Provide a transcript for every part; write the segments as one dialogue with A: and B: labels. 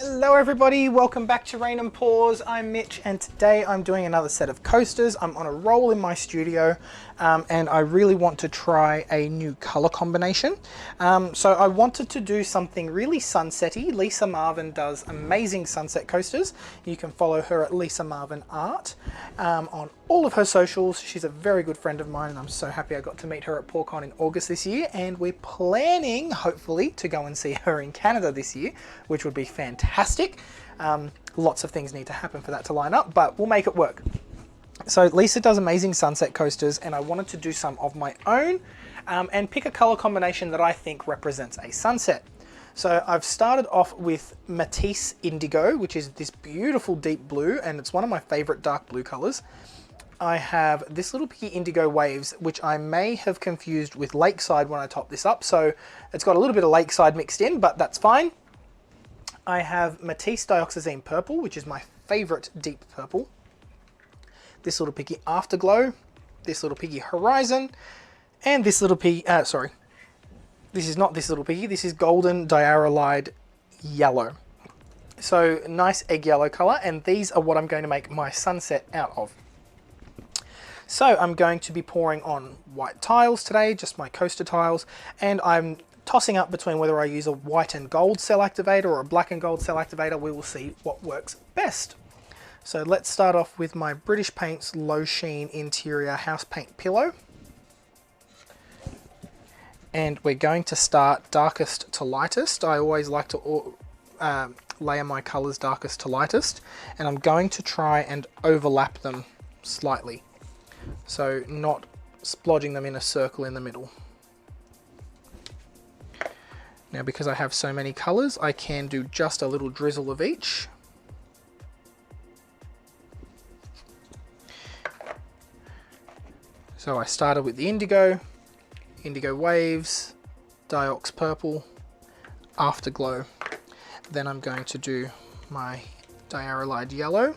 A: Hello everybody, welcome back to Rain and Pours. I'm Mitch and today I'm doing another set of coasters. I'm on a roll in my studio and I really want to try a new color combination. So I wanted to do something really sunsetty. Lisa Marvin does amazing sunset coasters. You can follow her at Marvin Art on all of her socials. She's a very good friend of mine and I'm so happy I got to meet her at PourCon in August this year, and we're planning hopefully to go and see her in Canada this year, which would be fantastic. Lots of things need to happen for that to line up, but we'll make it work. So Lisa does amazing sunset coasters and I wanted to do some of my own and pick a color combination that I think represents a sunset. So I've started off with Matisse Indigo, which is this beautiful deep blue, and it's one of my favorite dark blue colors. I have This Little Piggy Indigo Waves, which I may have confused with Lakeside when I top this up. So it's got a little bit of Lakeside mixed in, but that's fine. I have Matisse Dioxazine Purple, which is my favorite deep purple. This Little Piggy Afterglow, This Little Piggy Horizon, and This Little Piggy, sorry, this is not This Little Piggy, this is Golden Diarylide Yellow. So nice egg yellow color, and these are what I'm going to make my sunset out of. So I'm going to be pouring on white tiles today, just my coaster tiles, and I'm tossing up between whether I use a white and gold cell activator or a black and gold cell activator. We will see what works best. So let's start off with my British Paints Low Sheen Interior House Paint Pillow. And we're going to start darkest to lightest. I always like to layer my colors darkest to lightest, and I'm going to try and overlap them slightly. So not splodging them in a circle in the middle. Now because I have so many colors, I can do just a little drizzle of each. So I started with the Indigo, Indigo Waves, Diox Purple, Afterglow. Then I'm going to do my Diarylide Yellow,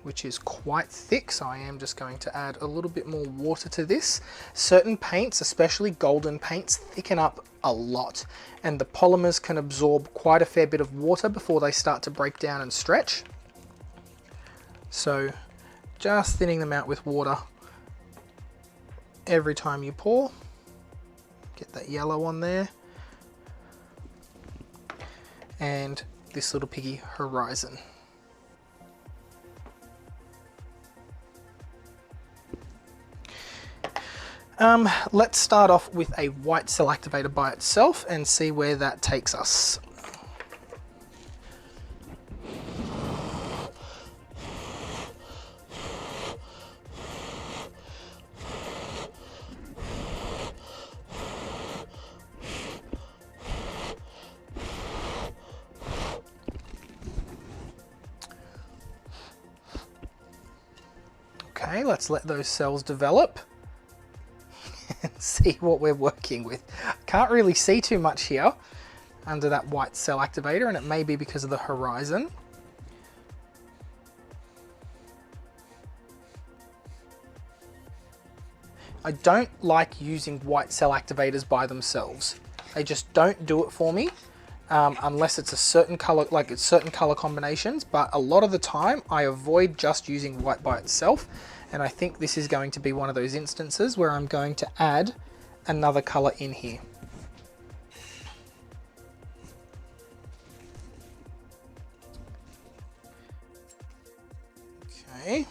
A: which is quite thick, so I am just going to add a little bit more water to this. Certain paints, especially golden paints, thicken up a lot, and the polymers can absorb quite a fair bit of water before they start to break down and stretch. So just thinning them out with water every time you pour. Get that yellow on there. And This Little Piggy Horizon. Let's start off with a white cell activator by itself and see where that takes us. Okay, let's let those cells develop and see what we're working with. Can't really see too much here under that white cell activator, and it may be because of the horizon. I don't like using white cell activators by themselves. They just don't do it for me. Unless it's a certain color, like it's certain color combinations, but a lot of the time I avoid just using white by itself, and I think this is going to be one of those instances where I'm going to add another color in here. Okay.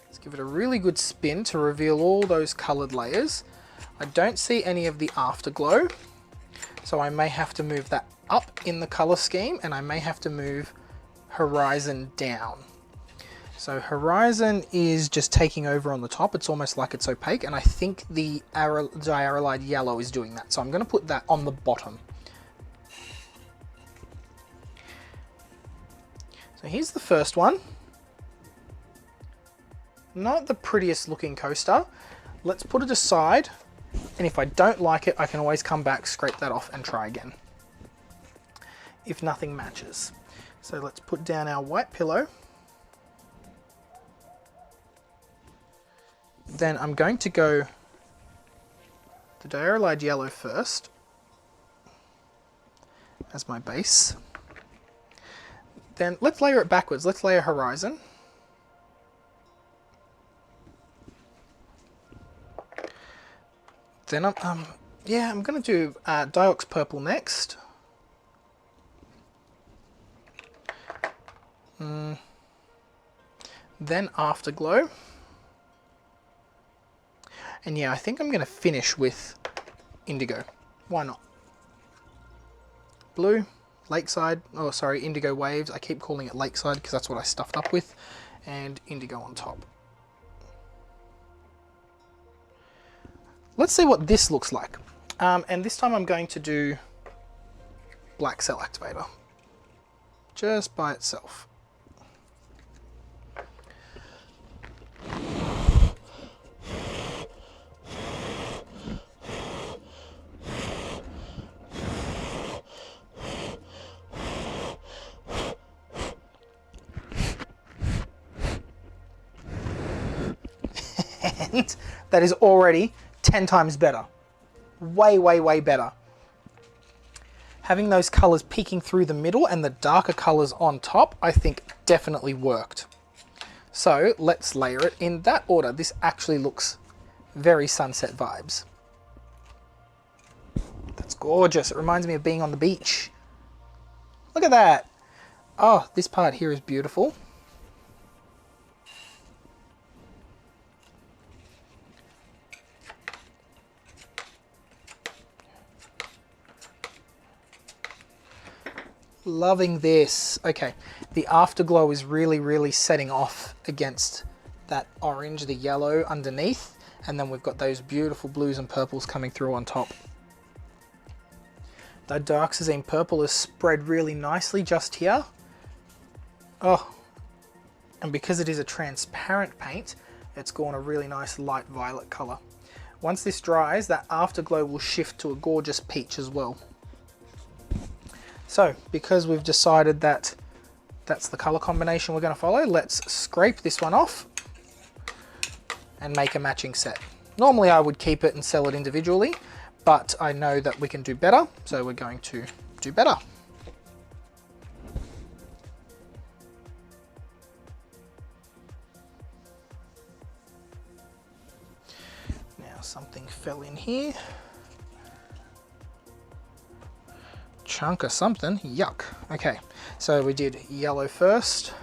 A: Let's give it a really good spin to reveal all those colored layers. I don't see any of the afterglow, so I may have to move that up in the color scheme, and I may have to move Horizon down. So Horizon is just taking over on the top. It's almost like it's opaque, and I think the Diarylide Yellow is doing that. So I'm going to put that on the bottom. So here's the first one. Not the prettiest looking coaster. Let's put it aside. And if I don't like it, I can always come back, scrape that off and try again, if nothing matches. So let's put down our white pillow. Then I'm going to go the Diarylide Yellow first. as my base. Then let's layer it backwards. Let's layer horizon. Then I'm going to do Diox purple next. Then Afterglow. And yeah, I think I'm going to finish with Indigo. Why not? Blue, Lakeside, oh sorry, Indigo Waves. I keep calling it Lakeside because that's what I stuffed up with. And Indigo on top. Let's see what this looks like. And this time I'm going to do Black Cell Activator. Just by itself. And that is already 10 times better. Way, way, way better. Having those colors peeking through the middle and the darker colors on top, I think definitely worked. So let's layer it in that order. This actually looks very sunset vibes. That's gorgeous. It reminds me of being on the beach. Look at that. Oh, this part here is beautiful. Loving this. Okay, the Afterglow is really, really setting off against that orange, the yellow underneath, and then we've got those beautiful blues and purples coming through on top. The Dioxazine purple is spread really nicely just here. Oh, and because it is a transparent paint, it's gone a really nice light violet color. Once this dries, that Afterglow will shift to a gorgeous peach as well. So, because we've decided that that's the color combination we're going to follow, let's scrape this one off and make a matching set. Normally I would keep it and sell it individually, but I know that we can do better, so we're going to do better. Now something fell in here. Chunk of something, yuck. Okay, so we did yellow first,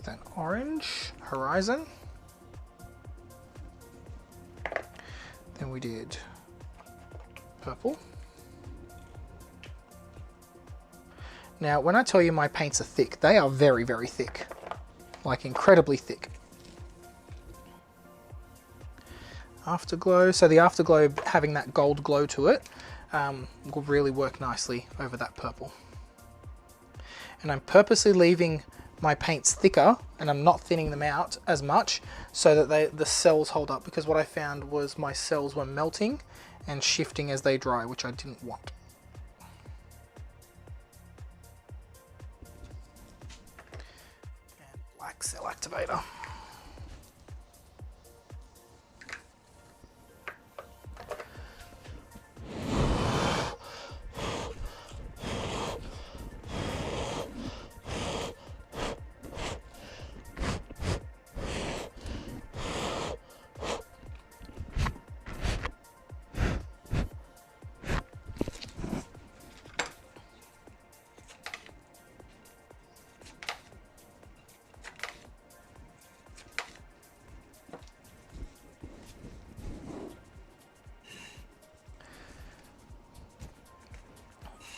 A: then orange, horizon, then we did purple. Now when I tell you my paints are thick, they are very, very thick, like incredibly thick. Afterglow, so the Afterglow having that gold glow to it will really work nicely over that purple. And I'm purposely leaving my paints thicker and I'm not thinning them out as much so that the cells hold up, because what I found was my cells were melting and shifting as they dry, which I didn't want. And Black Cell Activator.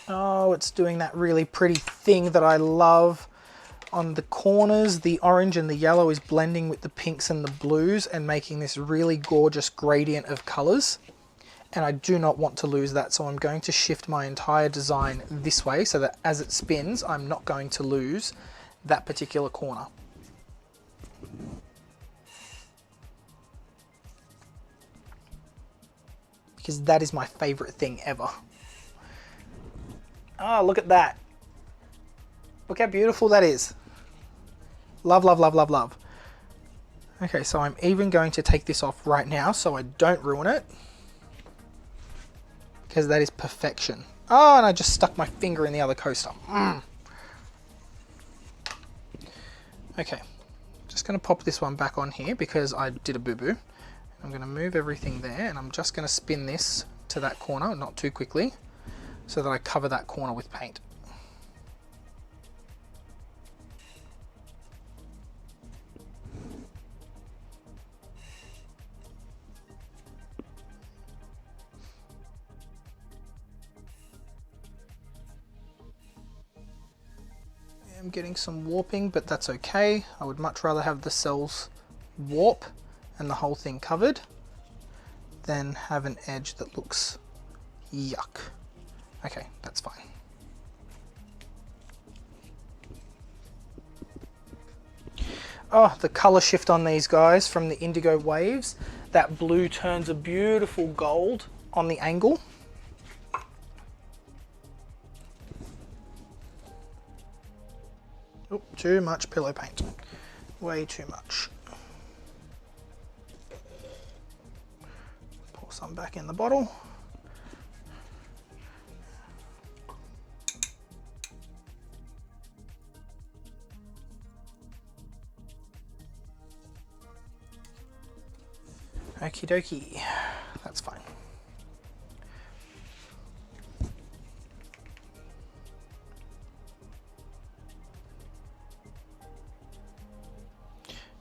A: Oh, it's doing that really pretty thing that I love. On the corners, the orange and the yellow is blending with the pinks and the blues and making this really gorgeous gradient of colors. And I do not want to lose that, so I'm going to shift my entire design this way so that as it spins, I'm not going to lose that particular corner. Because that is my favorite thing ever. Oh, look at that. Look how beautiful that is. Love, love, love, love, love. Okay, so I'm even going to take this off right now so I don't ruin it. because that is perfection. Oh, and I just stuck my finger in the other coaster. Okay, just going to pop this one back on here because I did a boo-boo. I'm going to move everything there, and I'm just going to spin this to that corner, not too quickly, so that I cover that corner with paint. I'm getting some warping, but that's okay. I would much rather have the cells warp and the whole thing covered than have an edge that looks yuck. Okay, that's fine. Oh, the color shift on these guys from the indigo waves. That blue turns a beautiful gold on the angle. Oh, too much pillow paint. Way too much. Pour some back in the bottle. Okie dokie, that's fine.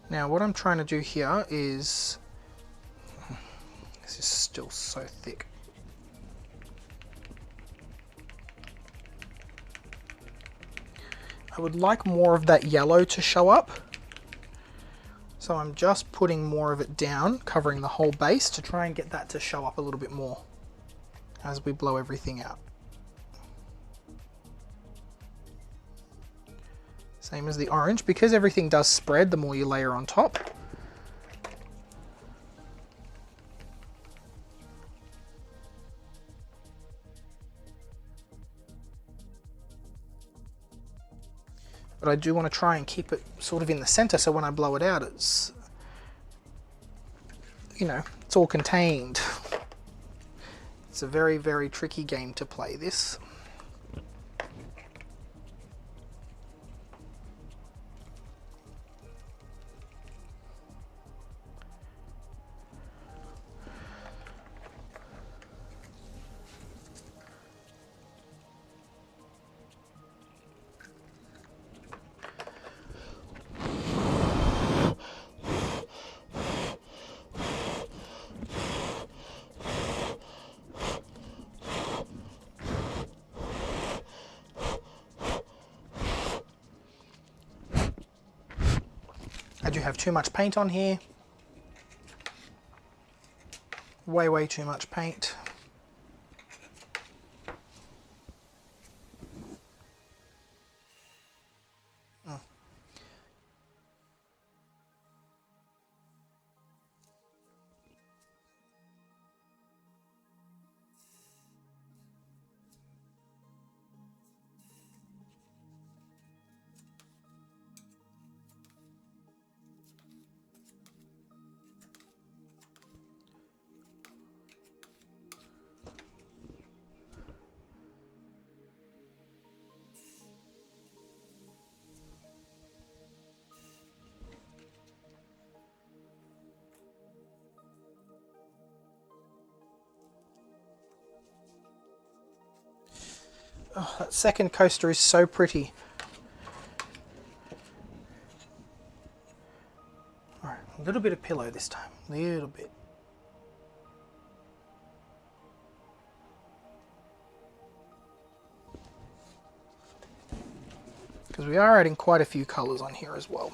A: Now what I'm trying to do here is, this is still so thick. I would like more of that yellow to show up. So I'm just putting more of it down, covering the whole base to try and get that to show up a little bit more as we blow everything out. Same as the orange, because everything does spread the more you layer on top. But I do want to try and keep it sort of in the center, so when I blow it out, it's, you know, it's all contained. It's a very, very tricky game to play this. I do have too much paint on here. Way, way too much paint. Oh, that second coaster is so pretty. All right, a little bit of pillow this time, a little bit. Because we are adding quite a few colors on here as well.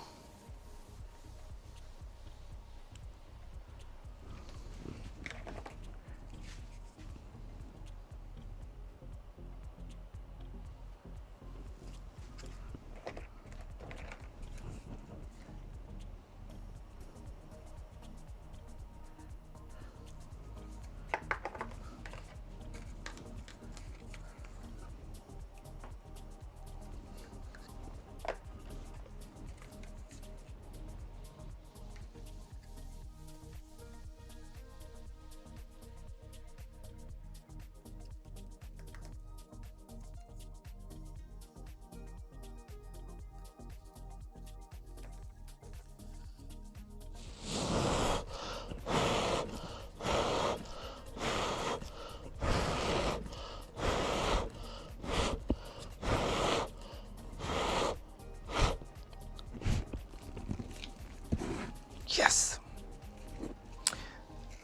A: Yes.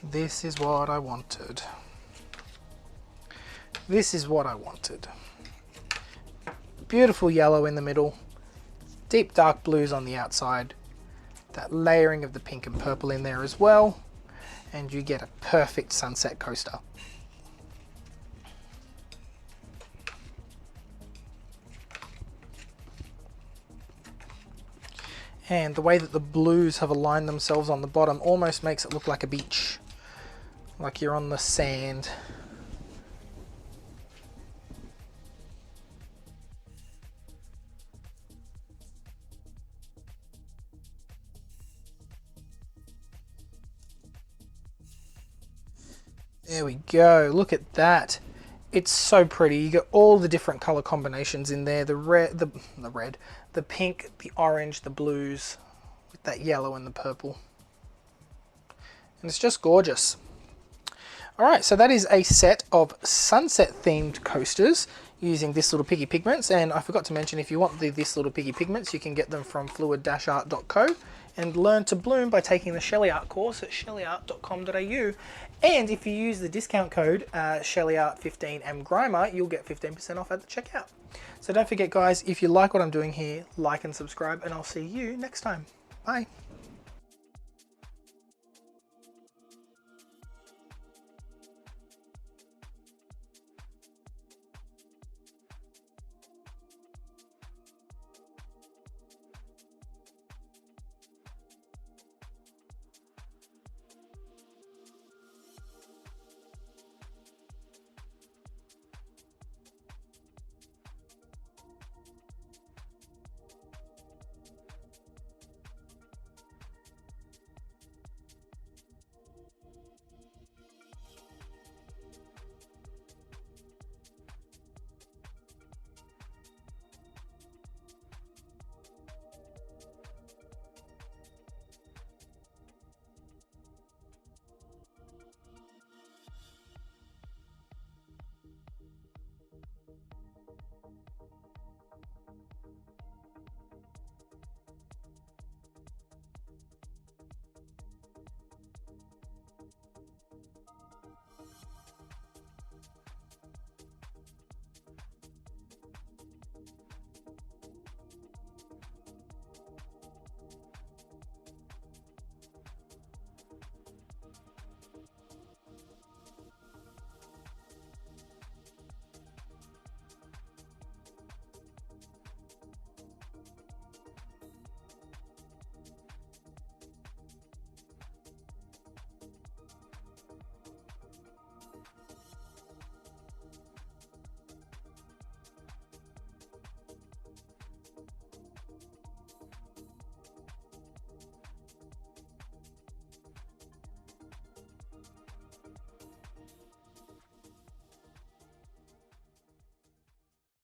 A: This is what I wanted. This is what I wanted. Beautiful yellow in the middle, deep dark blues on the outside, that layering of the pink and purple in there as well, and you get a perfect sunset coaster. And the way that the blues have aligned themselves on the bottom almost makes it look like a beach, like you're on the sand. There we go, look at that. It's so pretty. You get all the different color combinations in there. The pink, the orange, the blues, with that yellow and the purple. And it's just gorgeous. All right, so that is a set of sunset themed coasters using This Little Piggy pigments. And I forgot to mention, if you want the This Little Piggy pigments, you can get them from fluid-art.co and learn to bloom by taking the Sheleeart course at sheleeart.com.au. And if you use the discount code Sheleeart15mgrimer, you'll get 15% off at the checkout. So don't forget, guys, if you like what I'm doing here, like and subscribe, and I'll see you next time. Bye.